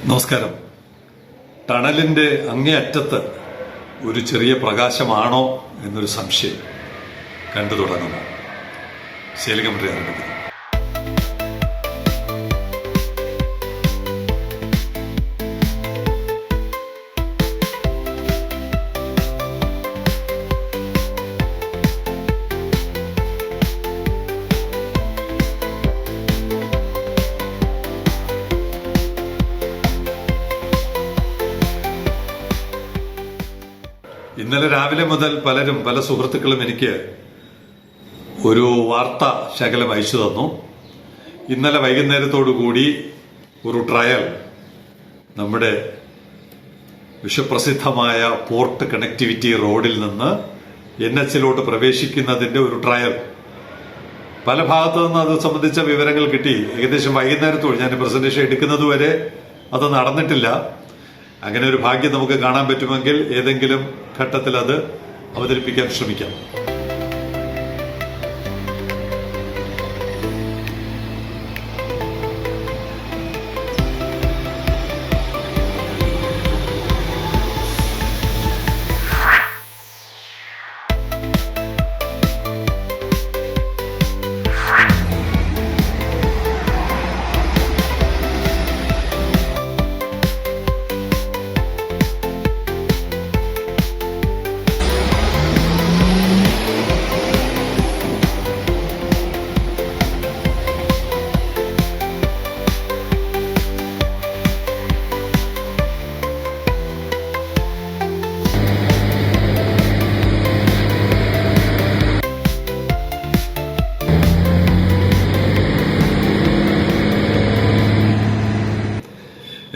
നമസ്കാരം. ടണലിന്റെ അങ്ങേയറ്റത്ത് ഒരു ചെറിയ പ്രകാശമാണോ എന്നൊരു സംശയം കണ്ടു തുടങ്ങുന്നു. ശൈലകമറി ആരംഭിക്കുന്നു. ഇന്നലെ രാവിലെ മുതൽ പല സുഹൃത്തുക്കളും എനിക്ക് ഒരു വാർത്ത ശകലം അയച്ചു തന്നു. ഇന്നലെ വൈകുന്നേരത്തോടുകൂടി ഒരു ട്രയൽ നമ്മുടെ വിശ്വപ്രസിദ്ധമായ പോർട്ട് കണക്ടിവിറ്റി റോഡിൽ നിന്ന് NH പ്രവേശിക്കുന്നതിന്റെ ഒരു ട്രയൽ പല ഭാഗത്തു നിന്ന് അത് സംബന്ധിച്ച വിവരങ്ങൾ കിട്ടി. ഏകദേശം വൈകുന്നേരത്തോട് ഞാൻ പ്രസന്റേഷൻ എടുക്കുന്നതുവരെ അത് നടന്നിട്ടില്ല. അങ്ങനെ ഒരു ഭാഗ്യം നമുക്ക് കാണാൻ പറ്റുമെങ്കിൽ ഏതെങ്കിലും ഘട്ടത്തിൽ അത് അവതരിപ്പിക്കാൻ ശ്രമിക്കാം.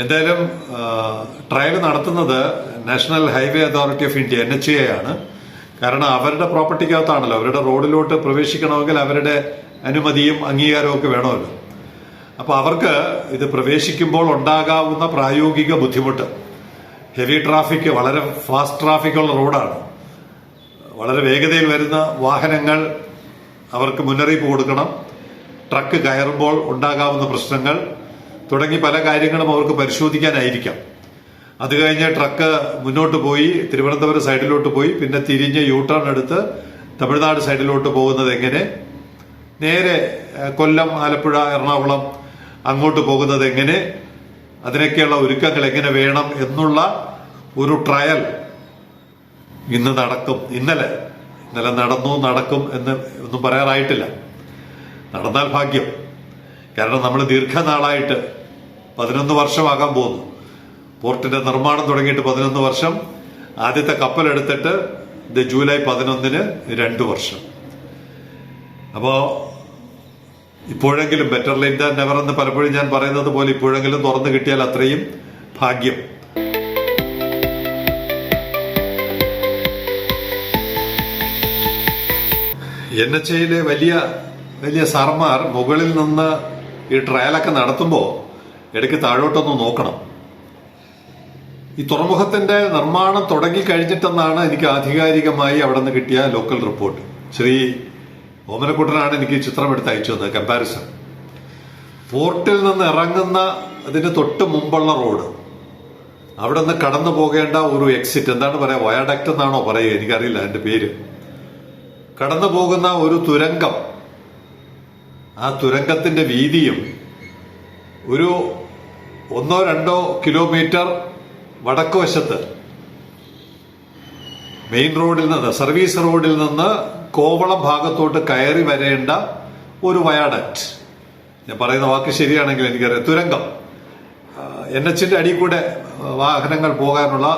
എന്തായാലും ട്രയൽ നടത്തുന്നത് national highway authority of India NHAI ആണ്. കാരണം അവരുടെ പ്രോപ്പർട്ടിക്കകത്താണല്ലോ, അവരുടെ റോഡിലോട്ട് പ്രവേശിക്കണമെങ്കിൽ അവരുടെ അനുമതിയും അംഗീകാരവും ഒക്കെ വേണമല്ലോ. അപ്പൊ അവർക്ക് ഇത് പ്രവേശിക്കുമ്പോൾ ഉണ്ടാകാവുന്ന പ്രായോഗിക ബുദ്ധിമുട്ട്, ഹെവി ട്രാഫിക്, വളരെ ഫാസ്റ്റ് ട്രാഫിക് ഉള്ള റോഡാണ്. വളരെ വേഗതയിൽ വരുന്ന വാഹനങ്ങൾ അവർക്ക് മുന്നറിയിപ്പ് കൊടുക്കണം. ട്രക്ക് കയറുമ്പോൾ ഉണ്ടാകാവുന്ന പ്രശ്നങ്ങൾ തുടങ്ങി പല കാര്യങ്ങളും അവർക്ക് പരിശോധിക്കാനായിരിക്കാം. അത് കഴിഞ്ഞ് ട്രക്ക് മുന്നോട്ട് പോയി തിരുവനന്തപുരം സൈഡിലോട്ട് പോയി പിന്നെ തിരിഞ്ഞ് യൂട്ടേൺ എടുത്ത് തമിഴ്നാട് സൈഡിലോട്ട് പോകുന്നത് എങ്ങനെ, നേരെ കൊല്ലം, ആലപ്പുഴ, എറണാകുളം അങ്ങോട്ട് പോകുന്നത് എങ്ങനെ, അതിനൊക്കെയുള്ള ഒരുക്കങ്ങൾ എങ്ങനെ വേണം എന്നുള്ള ഒരു ട്രയൽ ഇന്ന് നടക്കും. ഇന്നലെ നടക്കും എന്ന് ഒന്നും പറയാറായിട്ടില്ല. നടന്നാൽ ഭാഗ്യം. കാരണം നമ്മൾ ദീർഘനാളായിട്ട് 11 വർഷമാകാൻ പോകുന്നു. പോർട്ടിന്റെ നിർമ്മാണം തുടങ്ങിയിട്ട് 11 വർഷം. ആദ്യത്തെ കപ്പലെടുത്തിട്ട് ജൂലൈ 11 2 വർഷം. അപ്പോ ഇപ്പോഴെങ്കിലും ബെറ്റർ ലേറ്റ് ദാൻ നെവർ എന്ന് പലപ്പോഴും ഞാൻ പറയുന്നത് പോലെ ഇപ്പോഴെങ്കിലും തുറന്നു കിട്ടിയാൽ അത്രയും ഭാഗ്യം. NHAIയിലെ വലിയ സാർമാർ മുകളിൽ നിന്ന് ഈ ട്രയലൊക്കെ നടത്തുമ്പോൾ ഇടയ്ക്ക് താഴോട്ടൊന്ന് നോക്കണം. ഈ തുറമുഖത്തിന്റെ നിർമ്മാണം തുടങ്ങിക്കഴിഞ്ഞിട്ടെന്നാണ് എനിക്ക് ആധികാരികമായി അവിടെ നിന്ന് കിട്ടിയ ലോക്കൽ റിപ്പോർട്ട്. ശ്രീ ഓമനക്കുട്ടനാണ് എനിക്ക് ചിത്രം എടുത്ത് അയച്ചു തന്നത്. കമ്പാരിസൺ പോർട്ടിൽ നിന്ന് ഇറങ്ങുന്ന അതിന് തൊട്ട് മുമ്പുള്ള റോഡ്, അവിടെ നിന്ന് കടന്നു പോകേണ്ട ഒരു എക്സിറ്റ്, എന്താണ് പറയാ, വയാഡക്റ്റ് എന്നാണോ പറയുക, എനിക്കറിയില്ല അതിന്റെ പേര്, കടന്നു പോകുന്ന ഒരു തുരങ്കം. ആ തുരങ്കത്തിന്റെ വീതിയും ഒരു 1-2 കിലോമീറ്റർ വടക്ക് വശത്ത് മെയിൻ റോഡിൽ നിന്ന്, സർവീസ് റോഡിൽ നിന്ന് കോവളം ഭാഗത്തോട്ട് കയറി വരേണ്ട ഒരു വയാഡക്റ്റ്. ഞാൻ പറയുന്ന വാക്ക് ശരിയാണെങ്കിൽ എനിക്കറിയാം, തുരങ്കം, NHന്റെ അടിയിൽ കൂടെ വാഹനങ്ങൾ പോകാനുള്ള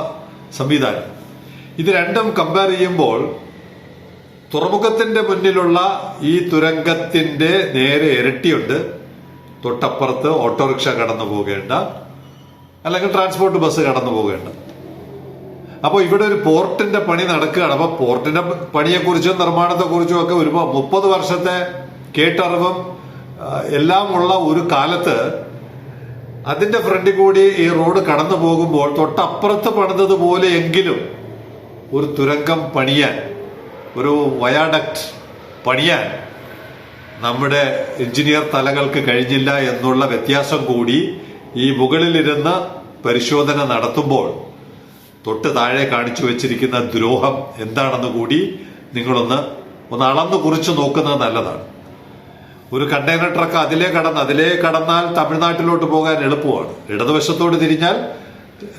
സംവിധാനം. ഇത് രണ്ടും കമ്പയർ ചെയ്യുമ്പോൾ തുറമുഖത്തിന്റെ മുന്നിലുള്ള ഈ തുരങ്കത്തിന്റെ നേരെ ഇരട്ടിയുണ്ട് തൊട്ടപ്പുറത്ത് ഓട്ടോറിക്ഷ കടന്നു പോകേണ്ട, അല്ലെങ്കിൽ ട്രാൻസ്പോർട്ട് ബസ് കടന്നു പോകേണ്ട. അപ്പോൾ ഇവിടെ ഒരു പോർട്ടിന്റെ പണി നടക്കുകയാണ്. അപ്പൊ പോർട്ടിന്റെ പണിയെക്കുറിച്ചും നിർമ്മാണത്തെക്കുറിച്ചും ഒക്കെ ഒരു 30 വർഷത്തെ കേട്ടറിവും എല്ലാം ഉള്ള ഒരു കാലത്ത് അതിന്റെ ഫ്രണ്ടിൽ കൂടി ഈ റോഡ് കടന്നു പോകുമ്പോൾ തൊട്ടപ്പുറത്ത് പണിതതുപോലെയെങ്കിലും ഒരു തുരങ്കം പണിയാൻ, ഒരു വയാഡക്റ്റ് പണിയാൻ നമ്മുടെ എഞ്ചിനീയർ തലങ്ങൾക്ക് കഴിഞ്ഞില്ല എന്നുള്ള വ്യത്യാസം കൂടി ഈ മുകളിലിരുന്ന് പരിശോധന നടത്തുമ്പോൾ തൊട്ട് താഴെ കാണിച്ചു വെച്ചിരിക്കുന്ന ദ്രോഹം എന്താണെന്ന് കൂടി നിങ്ങളൊന്ന് അളന്നു കുറിച്ച് നോക്കുന്നത് നല്ലതാണ്. ഒരു കണ്ടെയ്നർ ട്രക്ക് അതിലേ കടന്നാൽ തമിഴ്നാട്ടിലോട്ട് പോകാൻ എളുപ്പമാണ്. ഇടതുവശത്തോട്ട് തിരിഞ്ഞാൽ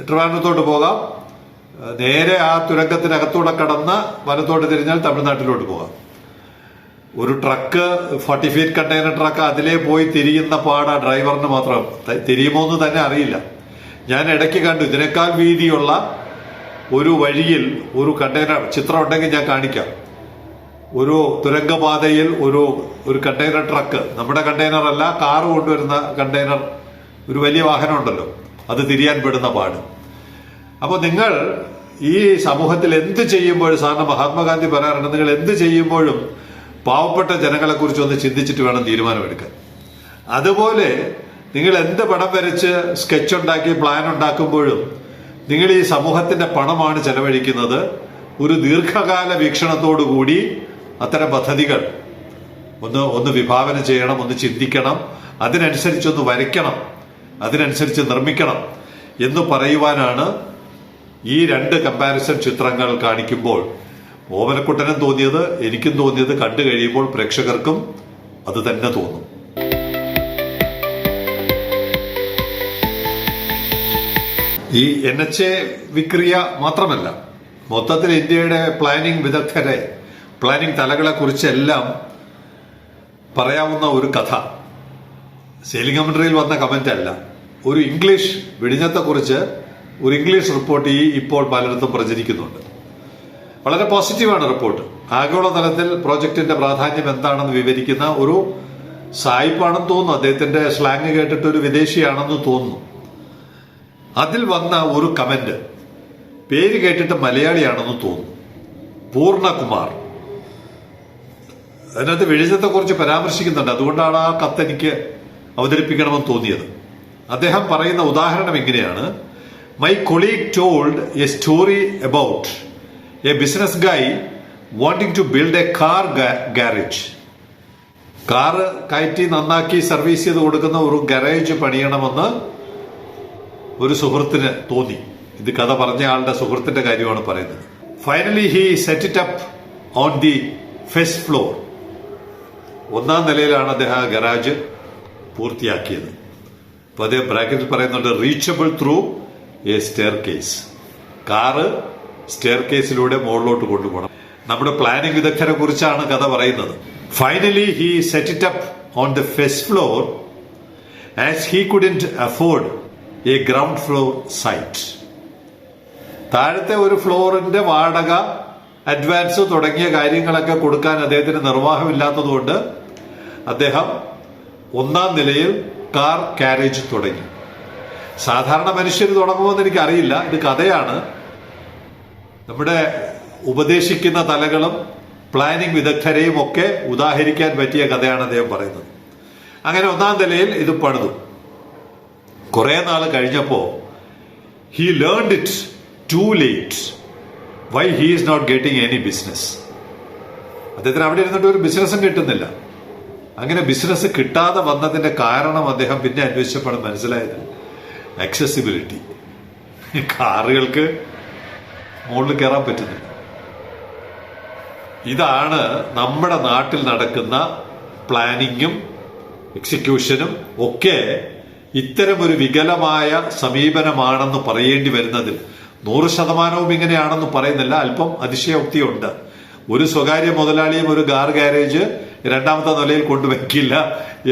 ട്രിവാൻഡ്രത്തോട്ട് പോകാം. നേരെ ആ തുരങ്കത്തിനകത്തൂടെ കടന്ന് വലത്തോട്ട് തിരിഞ്ഞാൽ തമിഴ്നാട്ടിലോട്ട് പോകാം. ഒരു ട്രക്ക് 40 ഫീറ്റ് കണ്ടെയ്നർ ട്രക്ക് അതിലേ പോയി തിരിയുന്ന പാടാ ഡ്രൈവറിന് മാത്രം. തിരിയുമോ എന്ന് തന്നെ അറിയില്ല. ഞാൻ ഇടയ്ക്ക് കണ്ടു ഇതിനേക്കാൾ വീതിയുള്ള ഒരു വഴിയിൽ ഒരു കണ്ടെയ്നർ ചിത്രം ഉണ്ടെങ്കിൽ ഞാൻ കാണിക്കാം. ഒരു തുരങ്കപാതയിൽ ഒരു കണ്ടെയ്നർ ട്രക്ക്, നമ്മുടെ കണ്ടെയ്നർ അല്ല, കാറ് കൊണ്ടുവരുന്ന കണ്ടെയ്നർ, ഒരു വലിയ വാഹനം ഉണ്ടല്ലോ, അത് തിരിയാൻ പെടുന്ന പാട്. അപ്പോൾ നിങ്ങൾ ഈ സമൂഹത്തിൽ എന്ത് ചെയ്യുമ്പോഴും, സാറിന് മഹാത്മാഗാന്ധി പറയാറുണ്ട്, നിങ്ങൾ എന്ത് ചെയ്യുമ്പോഴും പാവപ്പെട്ട ജനങ്ങളെ കുറിച്ച് ഒന്ന് ചിന്തിച്ചിട്ട് വേണം തീരുമാനമെടുക്കാൻ. അതുപോലെ നിങ്ങൾ എന്ത് പടം വരച്ച് സ്കെച്ച് ഉണ്ടാക്കി പ്ലാൻ ഉണ്ടാക്കുമ്പോഴും നിങ്ങൾ ഈ സമൂഹത്തിന്റെ പണമാണ് ചെലവഴിക്കുന്നത്. ഒരു ദീർഘകാല വീക്ഷണത്തോടു കൂടി അത്തരം പദ്ധതികൾ ഒന്ന് വിഭാവന ചെയ്യണം, ഒന്ന് ചിന്തിക്കണം, അതിനനുസരിച്ചൊന്ന് വരയ്ക്കണം, അതിനനുസരിച്ച് നിർമ്മിക്കണം എന്ന് പറയുവാനാണ് ഈ രണ്ട് കമ്പാരിസൺ ചിത്രങ്ങൾ കാണിക്കുമ്പോൾ ഓമനക്കുട്ടനും തോന്നിയത്, എനിക്കും തോന്നിയത്, കണ്ടു കഴിയുമ്പോൾ പ്രേക്ഷകർക്കും അത് തന്നെ തോന്നും. ഈ NHA വിക്രിയ മാത്രമല്ല, മൊത്തത്തിൽ ഇന്ത്യയുടെ പ്ലാനിംഗ് വിദഗ്ധരെ, പ്ലാനിംഗ് തലകളെ കുറിച്ചെല്ലാം പറയാവുന്ന ഒരു കഥ സെയിലിംഗ് കമന്ററിയിൽ വന്ന കമന്റ് അല്ല. ഒരു ഇംഗ്ലീഷ് വിഴിഞ്ഞത്തെക്കുറിച്ച് ഒരു ഇംഗ്ലീഷ് റിപ്പോർട്ട് ഇപ്പോൾ പലയിടത്തും പ്രചരിക്കുന്നുണ്ട്. വളരെ പോസിറ്റീവാണ് റിപ്പോർട്ട്. ആഗോളതലത്തിൽ പ്രോജക്റ്റിന്റെ പ്രാധാന്യം എന്താണെന്ന് വിവരിക്കുന്ന ഒരു സായിപ്പാണെന്ന് തോന്നുന്നു. അദ്ദേഹത്തിന്റെ സ്ലാങ് കേട്ടിട്ട് ഒരു വിദേശിയാണെന്ന് തോന്നുന്നു. അതിൽ വന്ന ഒരു കമന്റ്, പേര് കേട്ടിട്ട് മലയാളിയാണെന്ന് തോന്നുന്നു, പൂർണ്ണകുമാർ. അതിനകത്ത് വിഴിഞ്ഞത്തെ കുറിച്ച് പരാമർശിക്കുന്നുണ്ട്. അതുകൊണ്ടാണ് ആ കത്ത് എനിക്ക് അവതരിപ്പിക്കണമെന്ന് തോന്നിയത്. അദ്ദേഹം പറയുന്ന ഉദാഹരണം ഇങ്ങനെയാണ്: my colleague told a story about a business guy wanting to build a car garage. Car കയറ്റി നന്നാക്കി സർവീസ് ചെയ്ത് കൊടുക്കുന്ന ഒരു ഗാരേജ് പണിയണമെന്ന് ഒരു സുഹൃത്തിന് തോന്നി. ഇത് കഥ പറഞ്ഞ ആളുടെ സുഹൃത്തിന്റെ കാര്യമാണ് പറയുന്നത്. Finally he set it up on the first floor. 1ാം നിലയിലാണ് അദ്ദേഹം ആ ഗരാജ് പൂർത്തിയാക്കിയത്. അപ്പൊ അദ്ദേഹം ബ്രാക്കറ്റിൽ പറയുന്നുണ്ട്, reachable through a staircase. Car സ്റ്റെയർ കേസിലൂടെ മുകളിലോട്ട് കൊണ്ടുപോകണം. നമ്മുടെ പ്ലാനിംഗ് വിദഗ്ധരെ കുറിച്ചാണ് കഥ പറയുന്നത്. Finally he set it up on the first floor as he couldn't afford a ground floor site. താഴത്തെ ഒരു ഫ്ലോറിന്റെ വാടക, അഡ്വാൻസ് തുടങ്ങിയ കാര്യങ്ങളൊക്കെ കൊടുക്കാൻ അദ്ദേഹത്തിന് നിർവാഹമില്ലാത്തതുകൊണ്ട് അദ്ദേഹം 1ാം നിലയിൽ കാർ കാരേജ് തുടങ്ങി. സാധാരണ മനുഷ്യർ തുടങ്ങുമെന്ന് എനിക്കറിയില്ല. ഇത് കഥയാണ്. നമ്മുടെ ഉപദേശിക്കുന്ന തലകളും പ്ലാനിംഗ് വിദഗ്ധരെയും ഒക്കെ ഉദാഹരിക്കാൻ പറ്റിയ കഥയാണ് അദ്ദേഹം പറയുന്നത്. അങ്ങനെ 1ാം നിലയിൽ ഇത് പണിതു. കുറെ നാൾ കഴിഞ്ഞപ്പോ he learned it too late why he is not getting any business. അദ്ദേഹത്തിന് അവിടെ ഇരുന്നിട്ട് ഒരു ബിസിനസ്സും കിട്ടുന്നില്ല. അങ്ങനെ ബിസിനസ് കിട്ടാതെ വന്നതിന്റെ കാരണം അദ്ദേഹം പിന്നെ അന്വേഷിച്ചപ്പോൾ മനസ്സിലായത് ആക്സസിബിലിറ്റി. കാറുകൾക്ക് മുകളിൽ കയറാൻ പറ്റുന്നില്ല. ഇതാണ് നമ്മുടെ നാട്ടിൽ നടക്കുന്ന പ്ലാനിങ്ങും എക്സിക്യൂഷനും ഒക്കെ ഇത്തരമൊരു വികലമായ സമീപനമാണെന്ന് പറയേണ്ടി വരുന്നതിൽ 100% ഇങ്ങനെയാണെന്ന് പറയുന്നില്ല. അല്പം അതിശയോക്തിയുണ്ട്. ഒരു സ്വകാര്യ മുതലാളിയും ഒരു കാർ ഗാരേജ് 2ാമത്തെ നിലയിൽ കൊണ്ടുവയ്ക്കില്ല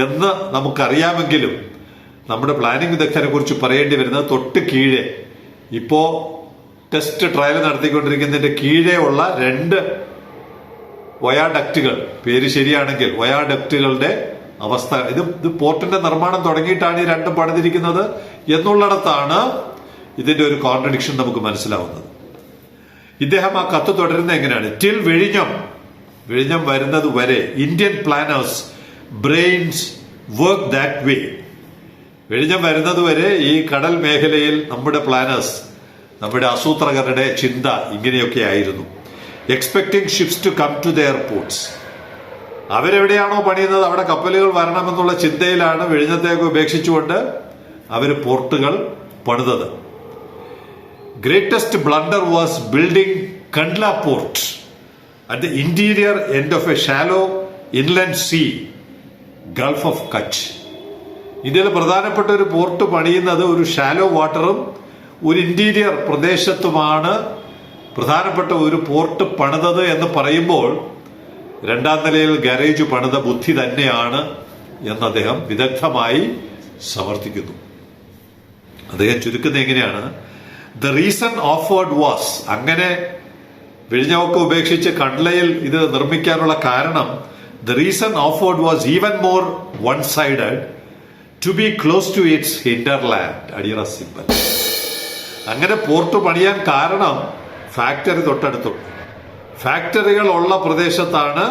എന്ന് നമുക്കറിയാമെങ്കിലും നമ്മുടെ പ്ലാനിംഗ് വിദഗ്ധരെ കുറിച്ച് പറയേണ്ടി വരുന്നത് തൊട്ട് കീഴെ, ഇപ്പോ ടെസ്റ്റ് ട്രയൽ നടത്തിക്കൊണ്ടിരിക്കുന്നതിന്റെ കീഴേ ഉള്ള 2 വയാഡക്റ്റുകൾ, പേര് ശരിയാണെങ്കിൽ വയാഡക്റ്റുകളുടെ അവസ്ഥ. ഇത് പോർട്ടിന്റെ നിർമ്മാണം തുടങ്ങിയിട്ടാണ് ഈ 2 പണിതിരിക്കുന്നത് എന്നുള്ളിടത്താണ് ഇതിന്റെ ഒരു കോൺട്രഡിക്ഷൻ നമുക്ക് മനസ്സിലാവുന്നത്. ഇദ്ദേഹം ആ കത്ത് തുടരുന്നത് എങ്ങനെയാണ്? ടിൽ വിഴിഞ്ഞം വരുന്നത് വരെ Indian planners brains work that way. വിഴിഞ്ഞം വരുന്നത് വരെ ഈ കടൽ മേഖലയിൽ നമ്മുടെ പ്ലാനേഴ്സ്, നമ്മുടെ ആസൂത്രകരുടെ ചിന്ത ഇങ്ങനെയൊക്കെ ആയിരുന്നു. Expecting ships to come to the airports. അവരെവിടെയാണോ പണിയുന്നത് അവിടെ കപ്പലുകൾ വരണമെന്നുള്ള ചിന്തയിലാണ് വിഴിഞ്ഞത്തേക്ക് ഉപേക്ഷിച്ചുകൊണ്ട് അവർ പോർട്ടുകൾ പണിതത്. greatest blunder was building Kandla port at the interior end of a shallow inland sea, Gulf of Kutch. ഇന്ത്യയിലെ പ്രധാനപ്പെട്ട ഒരു പോർട്ട് പണിയുന്നത് ഒരു ഷാലോ വാട്ടറും ഒരു ഇന്റീരിയർ പ്രദേശത്തുമാണ് പ്രധാനപ്പെട്ട ഒരു പോർട്ട് പണിതത് എന്ന് പറയുമ്പോൾ രണ്ടാം നിലയിൽ ഗാരേജ് പണിത ബുദ്ധി തന്നെയാണ് എന്ന് അദ്ദേഹം വിദഗ്ധമായി സമർത്ഥിക്കുന്നു. അദ്ദേഹം ചുരുക്കുന്നത് എങ്ങനെയാണ്? ദ റീസൺ ഓഫേർഡ് വാസ്, അങ്ങനെ വിഴിഞ്ഞമൊക്കെ ഉപേക്ഷിച്ച് കണ്ട്ലയിൽ ഇത് നിർമ്മിക്കാനുള്ള കാരണം, the reason offered was even more one sided to be close to its hinterland. അടിയറ സിമ്പൽ. അങ്ങനെ പോർട്ട് പണിയാൻ കാരണം ഫാക്ടറി തൊട്ടടുത്തുണ്ട്. ഫാക്ടറികൾ ഉള്ള പ്രദേശത്താണ്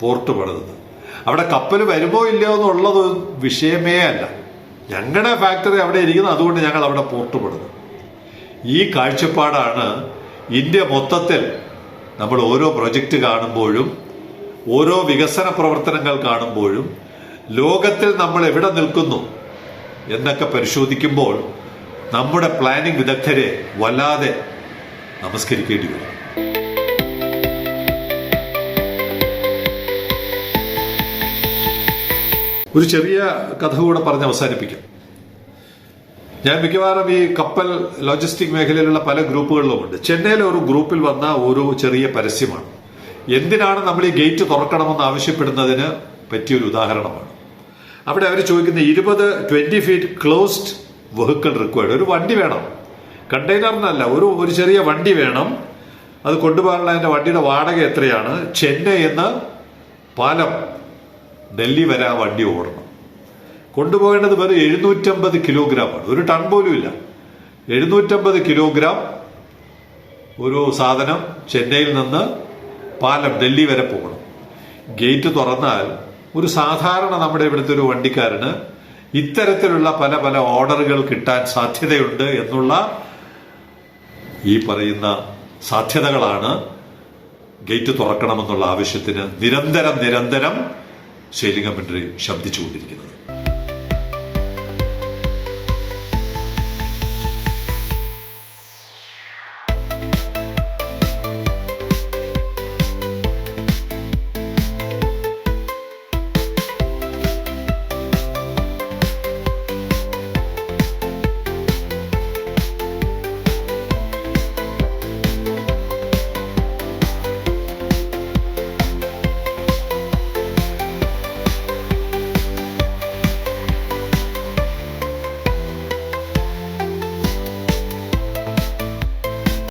പോർട്ട് പണിതത്. അവിടെ കപ്പൽ വരുമോ ഇല്ലയോ എന്നുള്ളത് വിഷയമേ അല്ല. ഞങ്ങളുടെ ഫാക്ടറി അവിടെ ഇരിക്കുന്നത്, അതുകൊണ്ട് ഞങ്ങൾ അവിടെ പോർട്ട് പണിതു. ഈ കാഴ്ചപ്പാടാണ് ഇന്ത്യ മൊത്തത്തിൽ നമ്മൾ ഓരോ പ്രൊജക്റ്റ് കാണുമ്പോഴും ഓരോ വികസന പ്രവർത്തനങ്ങൾ കാണുമ്പോഴും ലോകത്തിൽ നമ്മൾ എവിടെ നിൽക്കുന്നു എന്നൊക്കെ പരിശോധിക്കുമ്പോൾ നമ്മുടെ പ്ലാനിംഗ് വിദഗ്ധരെ വല്ലാതെ നമസ്കരിക്കേണ്ടി വരും. ഒരു ചെറിയ കഥ കൂടെ പറഞ്ഞ് അവസാനിപ്പിക്കും. ഞാൻ മിക്കവാറും ഈ കപ്പൽ ലോജിസ്റ്റിക് മേഖലയിലുള്ള പല ഗ്രൂപ്പുകളിലുമുണ്ട്. ചെന്നൈയിലെ ഒരു ഗ്രൂപ്പിൽ വന്ന ഒരു ചെറിയ പരസ്യമാണ്. എന്തിനാണ് നമ്മൾ ഈ ഗേറ്റ് തുറക്കണമെന്ന് ആവശ്യപ്പെടുന്നതിന് പറ്റിയൊരു ഉദാഹരണമാണ്. അവിടെ അവർ ചോദിക്കുന്ന 20 ഫീറ്റ് ക്ലോസ്ഡ് വെഹിക്കിൾ റിക്വയർഡ്. ഒരു വണ്ടി വേണം, കണ്ടെയ്നറിനല്ല, ഒരു ചെറിയ വണ്ടി വേണം. അത് കൊണ്ടുപോകാനുള്ള അതിന്റെ വണ്ടിയുടെ വാടക എത്രയാണ്? ചെന്നൈ എന്ന് പാലം ഡൽഹി വരെ ആ വണ്ടി ഓടണം. കൊണ്ടുപോകേണ്ടത് വെറും 750 കിലോഗ്രാമാണ്. ഒരു ടൺ പോലും ഇല്ല. 750 കിലോഗ്രാം ഒരു സാധനം ചെന്നൈയിൽ നിന്ന് പാലം ഡൽഹി വരെ പോകണം. ഗേറ്റ് തുറന്നാൽ ഒരു സാധാരണ നമ്മുടെ ഇവിടുത്തെ ഒരു വണ്ടിക്കാരന് ഇത്തരത്തിലുള്ള പല പല ഓർഡറുകൾ കിട്ടാൻ സാധ്യതയുണ്ട് എന്നുള്ള ഈ പറയുന്ന സാധ്യതകളാണ് ഗേറ്റ് തുറക്കണമെന്നുള്ള ആവശ്യത്തിന് നിരന്തരം ഷെയ്ലിംഗ് കമന്ററി ശബ്ദിച്ചുകൊണ്ടിരിക്കുന്നത്.